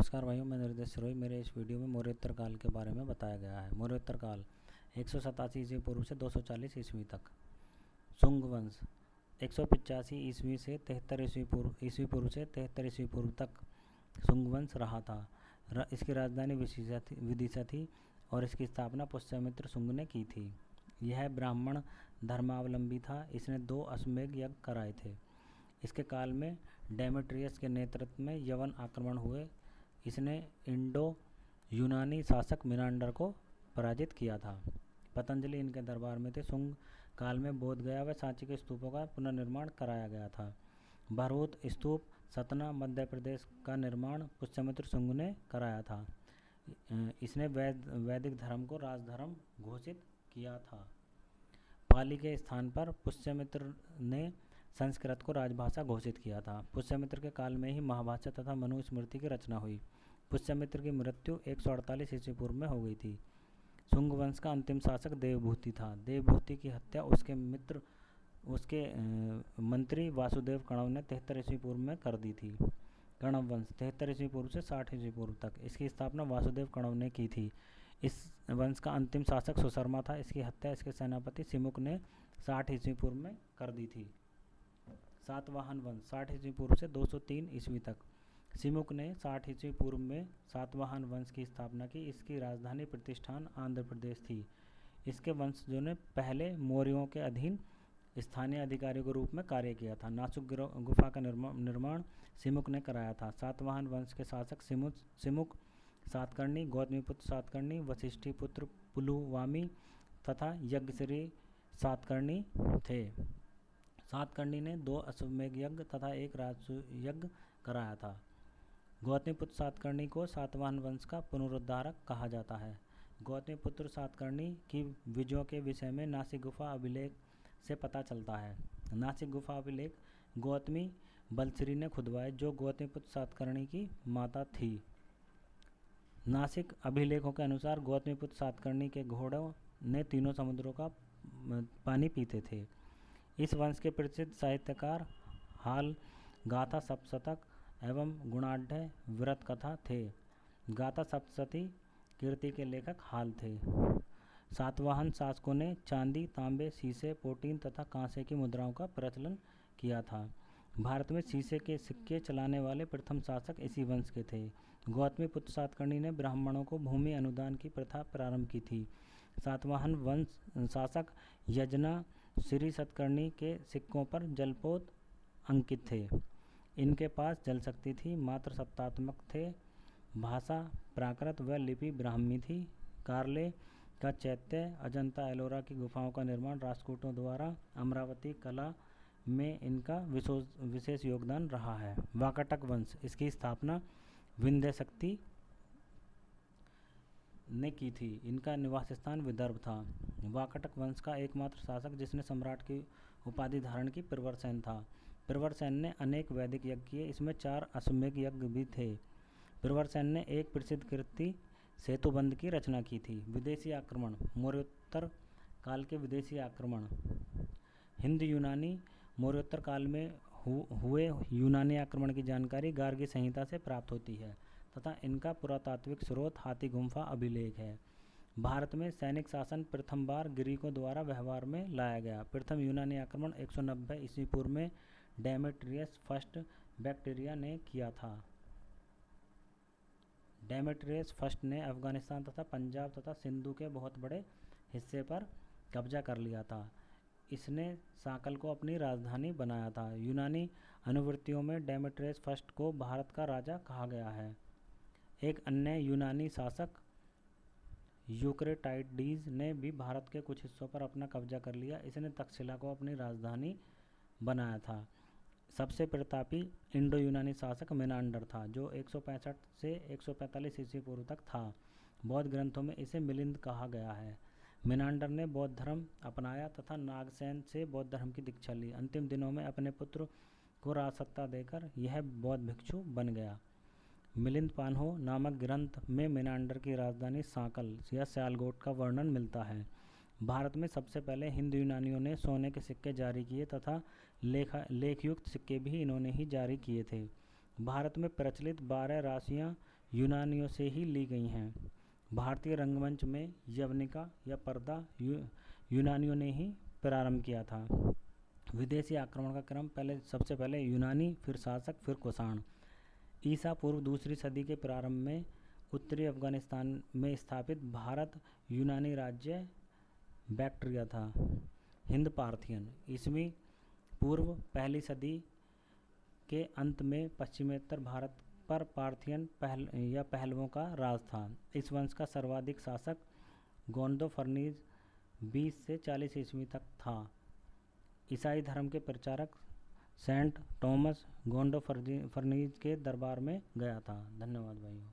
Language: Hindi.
नमस्कार भाइयों, मैं निर्देश सिरोही। मेरे इस वीडियो में मौर्योत्तर काल के बारे में बताया गया है। मौर्योत्तर काल 187 ईस्वी पूर्व से 240 ईस्वी तक। शुंग वंश 185 ईस्वी से 73 ईस्वी पूर्व से 73 ईस्वी पूर्व तक शुंग वंश रहा था। इसकी राजधानी विदिशा थी और इसकी स्थापना पुष्यमित्र शुंग ने की थी। यह ब्राह्मण धर्मावलंबी था। इसने 2 अश्वमेध यज्ञ कराए थे। इसके काल में डेमेट्रियस के नेतृत्व में यवन आक्रमण हुए। इसने इंडो यूनानी शासक मिनांडर को पराजित किया था। पतंजलि इनके दरबार में थे। शुंग काल में बोधगया व सांची के स्तूपों का पुनर्निर्माण कराया गया था। भरहुत स्तूप सतना मध्य प्रदेश का निर्माण पुष्यमित्र शुंग ने कराया था। इसने वैदिक धर्म को राजधर्म घोषित किया था। पाली के स्थान पर पुष्यमित्र ने संस्कृत को राजभाषा घोषित किया था। पुष्यमित्र के काल में ही महाभाष्य तथा मनुस्मृति की रचना हुई। पुष्यमित्र की मृत्यु 148 ईस्वी पूर्व में हो गई थी। शुंग वंश का अंतिम शासक देवभूति था। देवभूति की हत्या उसके मंत्री वासुदेव कण्व ने 73 ईस्वी पूर्व में कर दी थी। कण्व वंश 73 ईस्वी पूर्व से 60 ईस्वी पूर्व तक। इसकी स्थापना वासुदेव कण्व ने की थी। इस वंश का अंतिम शासक सुशर्मा था। इसकी हत्या इसके सेनापति सिमुक ने 60 ईस्वी पूर्व में कर दी थी। सातवाहन वंश 60 ईस्वी पूर्व से 203 ईस्वी तक। सिमुक ने 60 ईस्वी पूर्व में सातवाहन वंश की स्थापना की। इसकी राजधानी प्रतिष्ठान आंध्र प्रदेश थी। इसके वंशजों ने पहले मौर्यों के अधीन स्थानीय अधिकारी के रूप में कार्य किया था। नासुक गुफा का निर्माण सिमुक ने कराया था। सातवाहन वंश के शासक सिमुक सातकर्णी, गौतमीपुत्र सातकर्णी, वशिष्ठी पुत्र पुलुवामी तथा यज्ञश्री सातकर्णी थे। सातकर्णी ने 2 अश्वमेध यज्ञ तथा 1 राजसूय यज्ञ कराया था। गौतमीपुत्र सातकर्णी को सातवाहन वंश का पुनरुद्धारक कहा जाता है। गौतमीपुत्र सातकर्णी की विजयों के विषय में नासिक गुफा अभिलेख से पता चलता है। नासिक गुफा अभिलेख गौतमी बलश्री ने खुदवाए, जो गौतमीपुत्र सातकर्णी की माता थी। नासिक अभिलेखों के अनुसार गौतमीपुत्र सातकर्णी के घोड़ों ने तीनों समुद्रों का पानी पीते थे। इस वंश के प्रसिद्ध साहित्यकार हाल, गाथा सप्तशतक एवं गुणाढ़ व्रत कथा थे। गाथा सप्तशती कीर्ति के लेखक हाल थे। सातवाहन शासकों ने चांदी, तांबे, शीशे, पोटीन तथा कांसे की मुद्राओं का प्रचलन किया था। भारत में शीशे के सिक्के चलाने वाले प्रथम शासक इसी वंश के थे। गौतमीपुत्र सातकर्णी ने ब्राह्मणों को भूमि अनुदान की प्रथा प्रारंभ की थी। सातवाहन वंश शासक यजना श्री सतकर्णी के सिक्कों पर जलपोत अंकित थे। इनके पास जल शक्ति थी, मात्र सत्तात्मक थे। भाषा प्राकृत व लिपि ब्राह्मी थी। कार्ले का चैत्य, अजंता एलोरा की गुफाओं का निर्माण राष्ट्रकूटों द्वारा अमरावती कला में इनका विशेष योगदान रहा है। वाकाटक वंश, इसकी स्थापना विंध्य शक्ति ने की थी। इनका निवास स्थान विदर्भ था। वाकाटक वंश का एकमात्र शासक जिसने सम्राट की उपाधि धारण की प्रवरसेन था। प्रवरसेन ने अनेक वैदिक यज्ञ किए। इसमें 4 अश्वमेध यज्ञ भी थे। प्रवरसेन ने एक प्रसिद्ध कृति सेतुबंध की रचना की थी। विदेशी आक्रमण, मौर्योत्तर काल के विदेशी आक्रमण। हिंद यूनानी मौर्योत्तर काल में हुए यूनानी आक्रमण की जानकारी गार्गी संहिता से प्राप्त होती है तथा इनका पुरातात्विक स्रोत हाथी गुम्फा अभिलेख है। भारत में सैनिक शासन प्रथम बार ग्रीकों द्वारा व्यवहार में लाया गया। प्रथम यूनानी आक्रमण 190 ईस्वी पूर्व में डेमेट्रियस फर्स्ट बैक्टीरिया ने किया था। डेमेट्रियस फर्स्ट ने अफगानिस्तान तथा पंजाब तथा सिंधु के बहुत बड़े हिस्से पर कब्जा कर लिया था। इसने साकल को अपनी राजधानी बनाया था। यूनानी अनुवृत्तियों में डेमेट्रियस फर्स्ट को भारत का राजा कहा गया है। एक अन्य यूनानी शासक यूक्रेटाइडीज ने भी भारत के कुछ हिस्सों पर अपना कब्जा कर लिया। इसने तक्षशिला को अपनी राजधानी बनाया था। सबसे प्रतापी इंडो यूनानी शासक मिनांडर था, जो 165 से 145 ईस्वी पूर्व तक था। बौद्ध ग्रंथों में इसे मिलिंद कहा गया है। मिनांडर ने बौद्ध धर्म अपनाया तथा नागसेन से बौद्ध धर्म की दीक्षा ली। अंतिम दिनों में अपने पुत्र को राजसत्ता देकर यह बौद्ध भिक्षु बन गया। मिलिंद पान्हो नामक ग्रंथ में मिनांडर की राजधानी सांकल या सियालकोट का वर्णन मिलता है। भारत में सबसे पहले हिंद यूनानियों ने सोने के सिक्के जारी किए तथा लेखयुक्त सिक्के भी इन्होंने ही जारी किए थे। भारत में प्रचलित 12 राशियाँ यूनानियों से ही ली गई हैं। भारतीय रंगमंच में यवनिका या पर्दा यूनानियों ने ही प्रारंभ किया था। विदेशी आक्रमण का क्रम सबसे पहले यूनानी, फिर शासक, फिर कुषाण। ईसा पूर्व दूसरी सदी के प्रारंभ में उत्तरी अफगानिस्तान में स्थापित भारत यूनानी राज्य बैक्ट्रिया था। हिंद पार्थियन ईस्वी पूर्व पहली सदी के अंत में पश्चिमोत्तर भारत पर पार्थियन पहलवों का राज था। इस वंश का सर्वाधिक शासक गोंडो फर्नीज 20 से 40 ईस्वी तक था। ईसाई धर्म के प्रचारक सेंट थॉमस गोंडो फर्नीज के दरबार में गया था। धन्यवाद भाइयों।